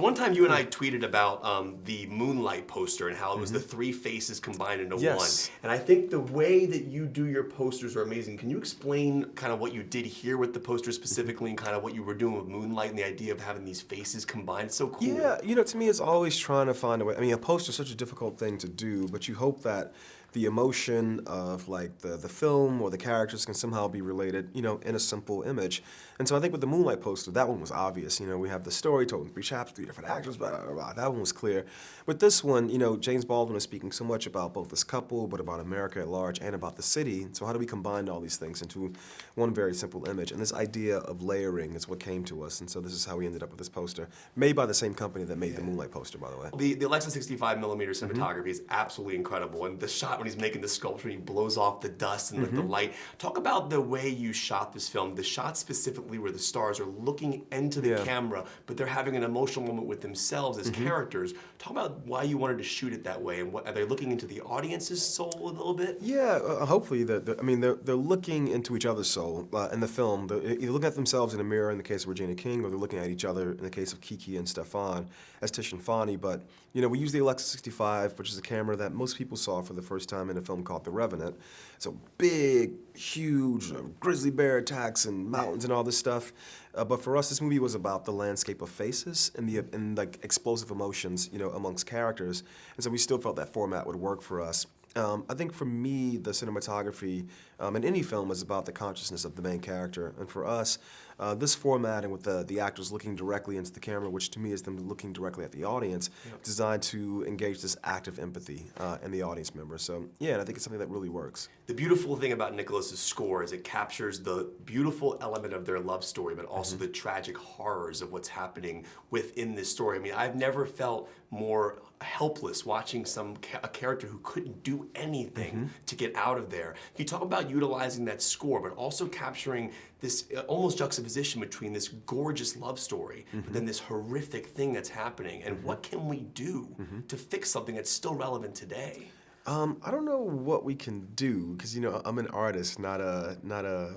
one time you and I tweeted about the Moonlight poster and how it was the three faces combined into one. And I think the way that you do your posters are amazing. Can you explain kind of what you did here with the poster specifically and kind of what you were doing with Moonlight and the idea of having these faces combined? It's so cool. Yeah, you know, to me it's always trying to find a way. I mean, a poster is such a difficult thing to do, but you hope that the emotion of like the film or the characters can somehow be related, you know, in a simple image. And so I think with the Moonlight poster, that one was obvious. You know, we have the story told in 3 chapters, 3 different actors, blah, blah, blah. That one was clear. With this one, you know, James Baldwin is speaking so much about both this couple, but about America at large and about the city. So how do we combine all these things into one very simple image? And this idea of layering is what came to us. And so this is how we ended up with this poster, made by the same company that made the Moonlight poster, by the way. The Alexa 65mm cinematography is absolutely incredible. And the shot when he's making the sculpture, he blows off the dust and the light. Talk about the way you shot this film. The shot specifically where the stars are looking into the camera, but they're having an emotional moment with themselves as characters. Talk about why you wanted to shoot it that way, and what, are they looking into the audience's soul a little bit? Yeah, hopefully. I mean, they're looking into each other's soul in the film. They're either looking at themselves in a mirror in the case of Regina King, or they're looking at each other in the case of Kiki and Stephan as Tish and Fonny. But you know, we use the Alexa 65, which is a camera that most people saw for the first time in a film called The Revenant. So big, huge, grizzly bear attacks and mountains and all this stuff. But for us, this movie was about the landscape of faces and like explosive emotions, you know, amongst characters. And so we still felt that format would work for us. I think for me, the cinematography in any film is about the consciousness of the main character. And for us, this formatting with the actors looking directly into the camera, which to me is them looking directly at the audience, designed to engage this active empathy in the audience member. So yeah, and I think it's something that really works. The beautiful thing about Nicholas's score is it captures the beautiful element of their love story, but also the tragic horrors of what's happening within this story. I mean, I've never felt more helpless watching a character who couldn't do anything to get out of there. You talk about utilizing that score, but also capturing this almost juxtaposition between this gorgeous love story, but then this horrific thing that's happening. And what can we do to fix something that's still relevant today? I don't know what we can do, because you know I'm an artist, not a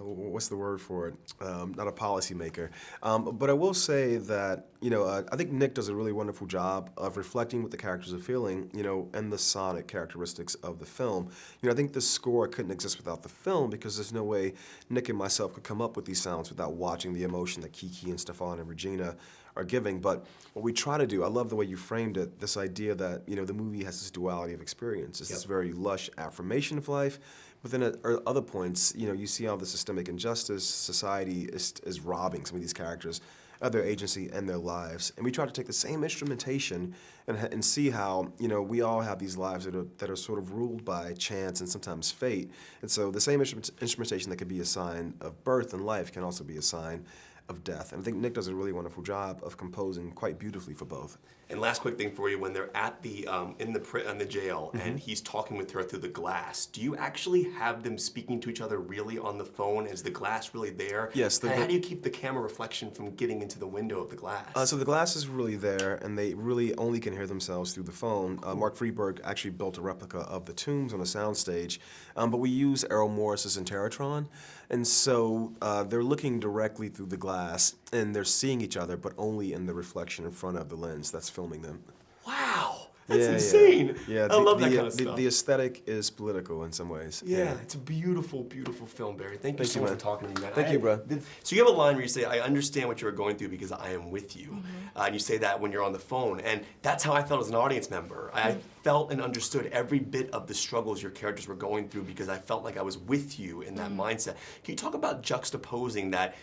what's the word for it? Not a policymaker. But I will say that you know I think Nick does a really wonderful job of reflecting what the characters are feeling, you know, and the sonic characteristics of the film. You know, I think the score couldn't exist without the film, because there's no way Nick and myself could come up with these sounds without watching the emotion that Kiki and Stephan and Regina are giving. But what we try to do, I love the way you framed it, this idea that, you know, the movie has this duality of experience. It's this very lush affirmation of life, but then at other points, you know, you see how the systemic injustice, society is robbing some of these characters of their agency and their lives. And we try to take the same instrumentation and see how, you know, we all have these lives that are sort of ruled by chance and sometimes fate. And so the same instrumentation that could be a sign of birth and life can also be a sign of death. And I think Nick does a really wonderful job of composing quite beautifully for both. And last quick thing for you, when they're at the in the jail and he's talking with her through the glass, do you actually have them speaking to each other really on the phone? Is the glass really there? Yes. How do you keep the camera reflection from getting into the window of the glass? So the glass is really there, and they really only can hear themselves through the phone. Mark Freeberg actually built a replica of the Tombs on a soundstage, but we use Errol Morris's Interrotron, and so they're looking directly through the glass, and they're seeing each other, but only in the reflection in front of the lens that's filming them. Wow, that's insane. Yeah, I love that kind of stuff. The aesthetic is political in some ways. Yeah, it's a beautiful, beautiful film, Barry. Thank you so much for talking to me, man. Thank you, bro. So you have a line where you say, I understand what you were going through because I am with you. And you say that when you're on the phone. And that's how I felt as an audience member. I felt and understood every bit of the struggles your characters were going through because I felt like I was with you in that mindset. Can you talk about juxtaposing that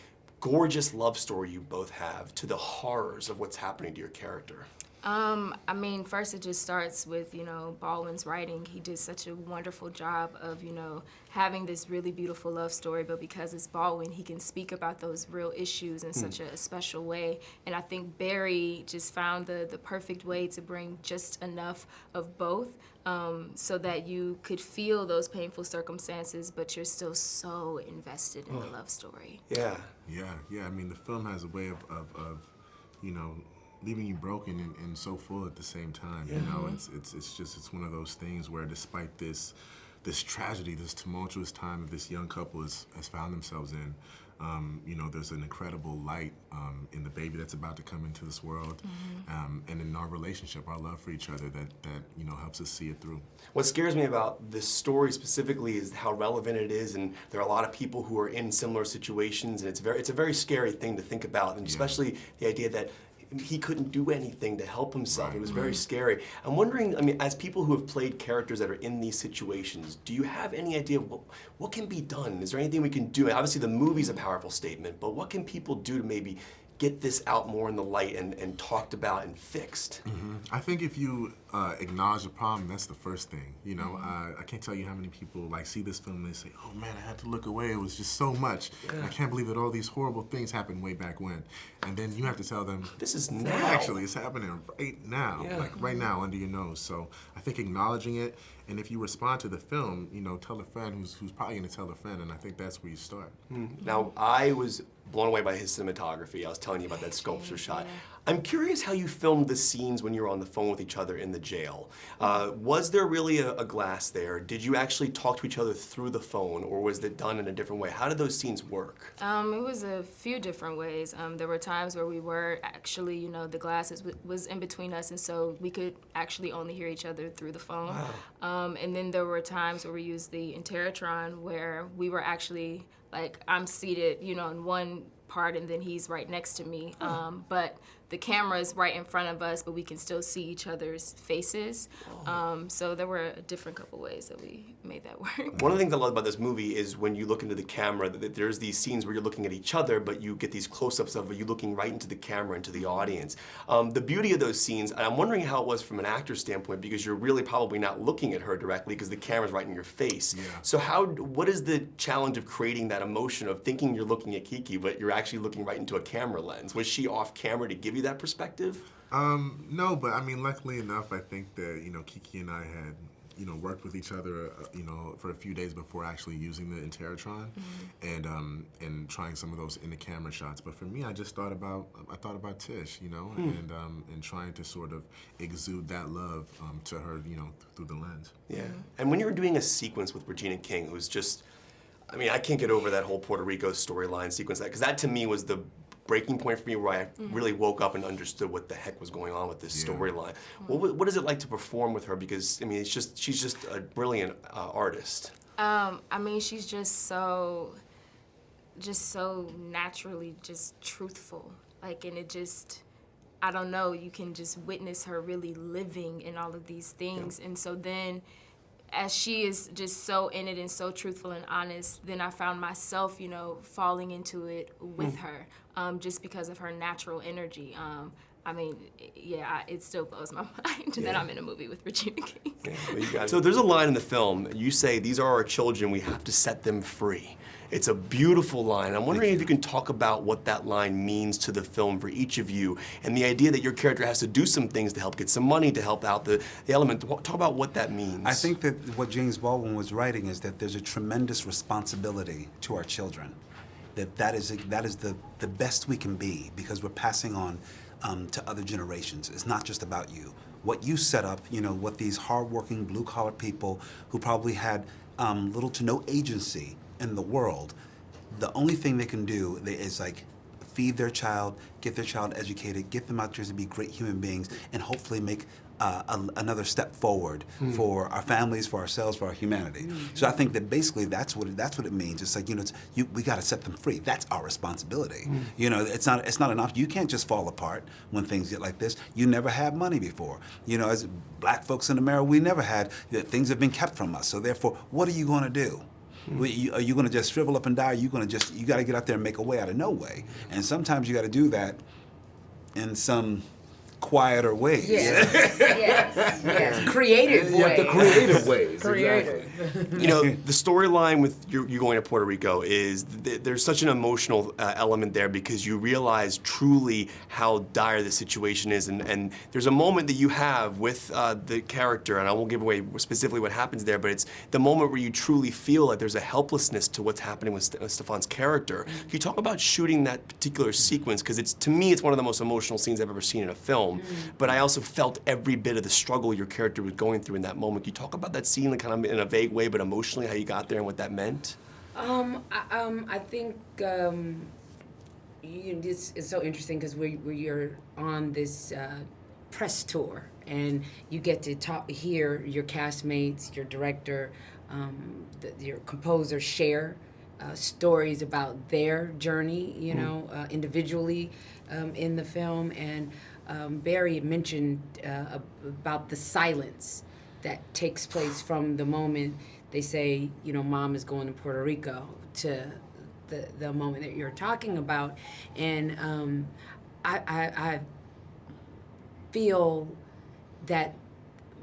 gorgeous love story you both have to the horrors of what's happening to your character? I mean, first it just starts with, you know, Baldwin's writing. He did such a wonderful job of, you know, having this really beautiful love story, but because it's Baldwin, he can speak about those real issues in such a special way. And I think Barry just found the perfect way to bring just enough of both so that you could feel those painful circumstances, but you're still so invested in the love story. Yeah. Yeah. I mean, the film has a way of you know, leaving you broken and so full at the same time. You know, it's one of those things where despite this tragedy, this tumultuous time that this young couple has found themselves in, You know, there's an incredible light in the baby that's about to come into this world, and in our relationship, our love for each other that you know helps us see it through. What scares me about this story specifically is how relevant it is, and there are a lot of people who are in similar situations, and it's a very scary thing to think about, and especially the idea that he couldn't do anything to help himself. It was very scary. I'm wondering, I mean, as people who have played characters that are in these situations, do you have any idea of what can be done? Is there anything we can do? Obviously, the movie's a powerful statement, but what can people do to maybe get this out more in the light and talked about and fixed? I think if you acknowledge the problem, that's the first thing. You know, I can't tell you how many people like see this film and they say, "Oh man, I had to look away. It was just so much. I can't believe that all these horrible things happened way back when." And then you have to tell them, This is now. Actually, it's happening right now, like right now under your nose. So I think acknowledging it, and if you respond to the film, you know, tell a friend who's probably going to tell a friend, and I think that's where you start. Now, I was blown away by his cinematography. I was telling you about that sculpture shot. I'm curious how you filmed the scenes when you were on the phone with each other in the jail. Was there really a glass there? Did you actually talk to each other through the phone, or was it done in a different way? How did those scenes work? It was a few different ways. There were times where we were actually, you know, the glass was in between us, and so we could actually only hear each other through the phone. Wow. And then there were times where we used the Interrotron, where we were actually, like, I'm seated, you know, in one part, and then he's right next to me. But the camera is right in front of us, but we can still see each other's faces. So there were a different couple ways that we made that work. One of the things I love about this movie is when you look into the camera, that there's these scenes where you're looking at each other, but you get these close-ups of you looking right into the camera, into the audience. The beauty of those scenes, and I'm wondering how it was from an actor's standpoint, because you're really probably not looking at her directly because the camera's right in your face. So what is the challenge of creating that emotion of thinking you're looking at Kiki, but you're actually looking right into a camera lens? Was she off camera to give you that perspective? No, but I mean, luckily enough, I think that, you know, Kiki and I had, you know, worked with each other, you know, for a few days before actually using the Interrotron and trying some of those in the camera shots. But for me, I just thought about Tish, you know, and trying to sort of exude that love to her, you know, through the lens. Yeah. And when you were doing a sequence with Regina King, it was just, I mean, I can't get over that whole Puerto Rico storyline sequence, because that to me was the breaking point for me where I really woke up and understood what the heck was going on with this storyline. What is it like to perform with her? Because, I mean, she's just a brilliant artist. I mean, she's just so naturally just truthful. Like, and it just, I don't know, you can just witness her really living in all of these things. And so then, as she is just so in it and so truthful and honest, then I found myself, you know, falling into it with her, just because of her natural energy. I mean, yeah, it still blows my mind that I'm in a movie with Regina King. So there's a line in the film, you say, "These are our children, we have to set them free." It's a beautiful line. I'm wondering if you can talk about what that line means to the film for each of you, and the idea that your character has to do some things to help get some money to help out the element. Talk about what that means. I think that what James Baldwin was writing is that there's a tremendous responsibility to our children. That is the best we can be, because we're passing on to other generations. It's not just about you. What you set up, you know, what these hardworking blue-collar people who probably had little to no agency in the world, the only thing they can do is like feed their child, get their child educated, get them out there to be great human beings, and hopefully make another step forward for our families, for ourselves, for our humanity. So I think that basically that's what it means. It's like, you know, we got to set them free. That's our responsibility. You know, it's not an option. You can't just fall apart when things get like this. You never had money before. You know, as black folks in America, we never had. Things have been kept from us. So therefore, what are you going to do? Are you going to just shrivel up and die? You got to get out there and make a way out of no way. And sometimes you got to do that in some quieter ways. Yes. Creative ways. The creative ways. Creative. Exactly. You know, the storyline with you going to Puerto Rico is there's such an emotional element there, because you realize truly how dire the situation is, and there's a moment that you have with the character, and I won't give away specifically what happens there, but it's the moment where you truly feel like there's a helplessness to what's happening with Stephan's character. Can you talk about shooting that particular sequence? Because to me, it's one of the most emotional scenes I've ever seen in a film, but I also felt every bit of the struggle your character was going through in that moment. Can you talk about that scene, like, kind of in a vague way, but emotionally, how you got there and what that meant? I think it's so interesting because you're on this press tour and you get to hear your castmates, your director, your composer share stories about their journey, individually in the film. And Barry had mentioned about the silence that takes place from the moment they say, Mom is going to Puerto Rico to the moment that you're talking about. And I feel that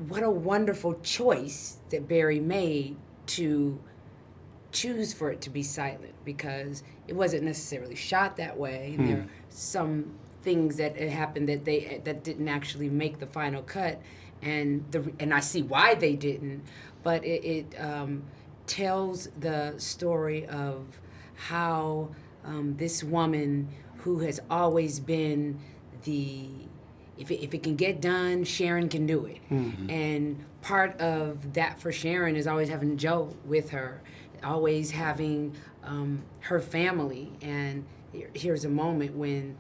what a wonderful choice that Barry made to choose for it to be silent, because it wasn't necessarily shot that way. And there are some things that happened that that didn't actually make the final cut, and I see why they didn't. But it tells the story of how this woman who has always been if it can get done, Sharon can do it. Mm-hmm. And part of that for Sharon is always having Joe with her, always having her family. And here's a moment when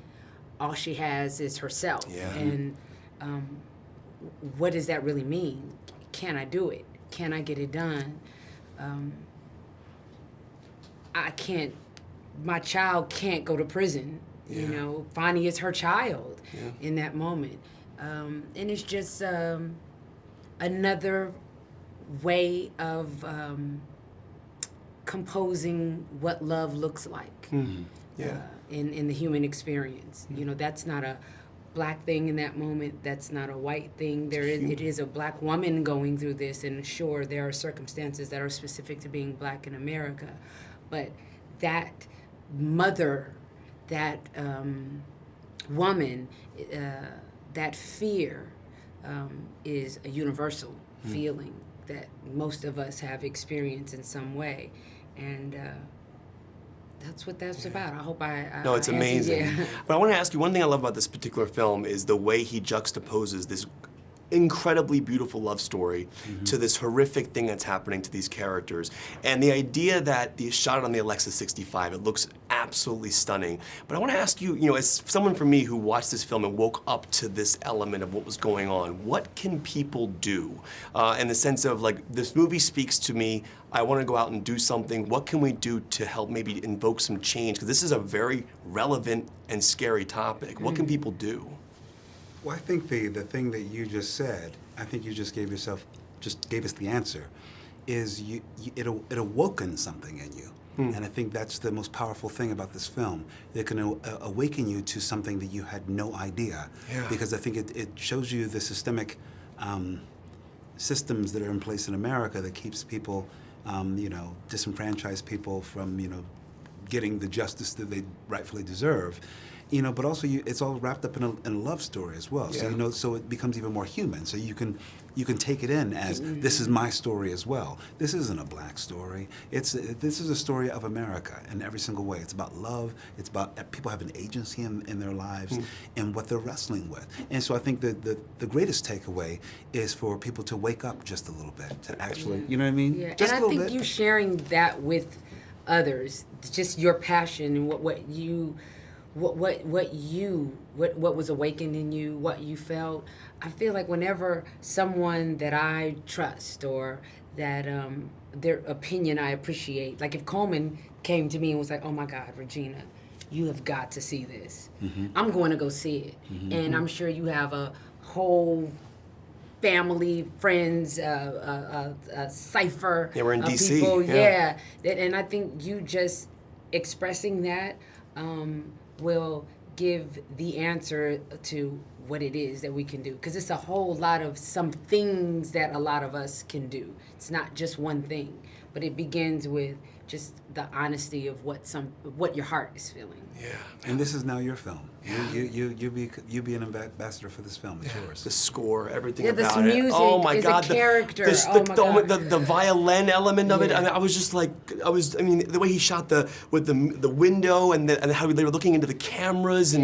all she has is herself. Yeah. And what does that really mean? Can I do it? Can I get it done? I can't, my child can't go to prison. Yeah. Fonnie is her child in that moment. And it's just another way of composing what love looks like in the human experience. Mm-hmm. That's not a Black thing in that moment. That's not a white thing. It is a Black woman going through this, and sure, there are circumstances that are specific to being Black in America, but that mother, that woman, that fear is a universal feeling that most of us have experienced in some way, and that's what that's about. I hope No, it's amazing. But I want to ask you, one thing I love about this particular film is the way he juxtaposes this incredibly beautiful love story to this horrific thing that's happening to these characters. And the idea that he shot it on the Alexa 65, it looks absolutely stunning. But I want to ask you, as someone for me who watched this film and woke up to this element of what was going on, what can people do? In the sense of, this movie speaks to me, I want to go out and do something. What can we do to help maybe invoke some change? Because this is a very relevant and scary topic. What can people do? Well, I think the thing that you just said, I think you just gave us the answer, is it awoken something in you. And I think that's the most powerful thing about this film. It can awaken you to something that you had no idea. Yeah. Because I think it shows you the systemic systems that are in place in America that keeps people, disenfranchised people from, getting the justice that they rightfully deserve. But also it's all wrapped up in a love story as well. Yeah. So so it becomes even more human. So you can take it in as this is my story as well. This isn't a Black story. This is a story of America in every single way. It's about love. It's about people having agency in their lives and what they're wrestling with. And so I think that the greatest takeaway is for people to wake up just a little bit, to actually, you know what I mean? Yeah. Just and a I little think bit. you sharing that with others, just your passion and what was awakened in you, what you felt. I feel like whenever someone that I trust or that their opinion I appreciate, like if Coleman came to me and was like, "Oh my God, Regina, you have got to see this," I'm going to go see it. And I'm sure you have a whole family, friends, cipher. Yeah, we're in DC. People, yeah. And I think you just expressing that will give the answer to what it is that we can do. Because it's a whole lot of some things that a lot of us can do. It's not just one thing, but it begins with just the honesty of what your heart is feeling. Yeah. And this is now your film. You be an ambassador for this film. It's yours. The score, everything this about music it. Oh my is God, a character. The violin element of it. I mean, I was just the way he shot with the window and how they were looking into the cameras and